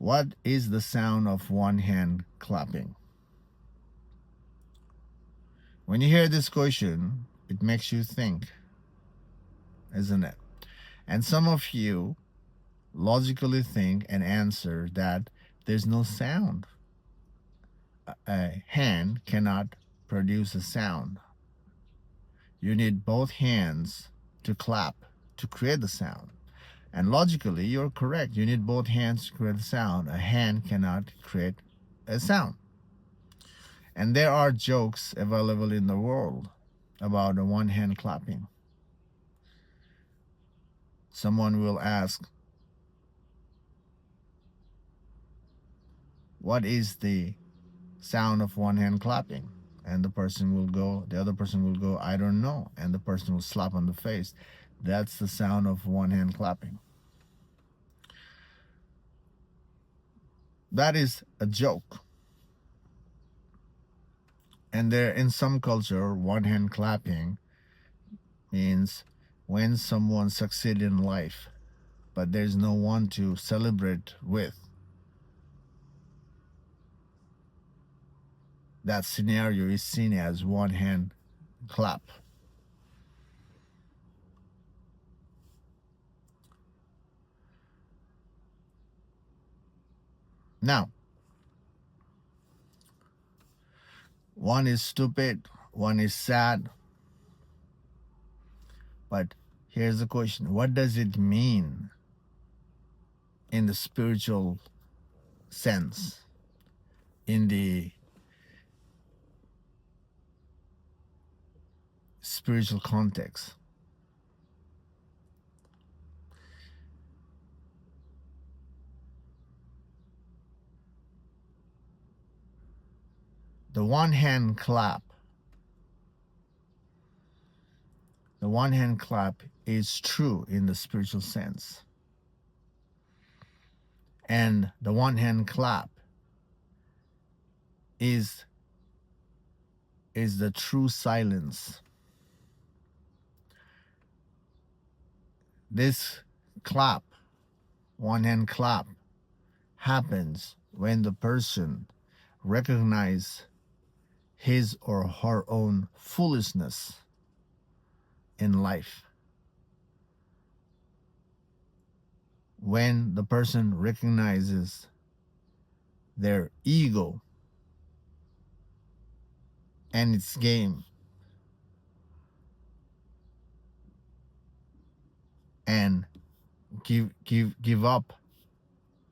What is the sound of one hand clapping? When you hear this question, it makes you think, isn't it? And some of you logically think and answer that there's no sound. A hand cannot produce a sound. You need both hands to clap to create the sound. And logically, you're correct. You need both hands to create a sound. A hand cannot create a sound. And there are jokes available in the world about a one hand clapping. Someone will ask, what is the sound of one hand clapping? And the other person will go, I don't know. And the person will slap on the face. That's the sound of one hand clapping. That is a joke. And there, in some culture, one hand clapping means when someone succeeds in life, but there's no one to celebrate with. That scenario is seen as one hand clap. Now, one is stupid, one is sad. But here's the question, what does it mean in the spiritual sense, in the spiritual context? The one hand clap is true in the spiritual sense. And the one hand clap is the true silence. This clap, one hand clap, happens when the person recognizes his or her own foolishness in life. When the person recognizes their ego and its game, and give up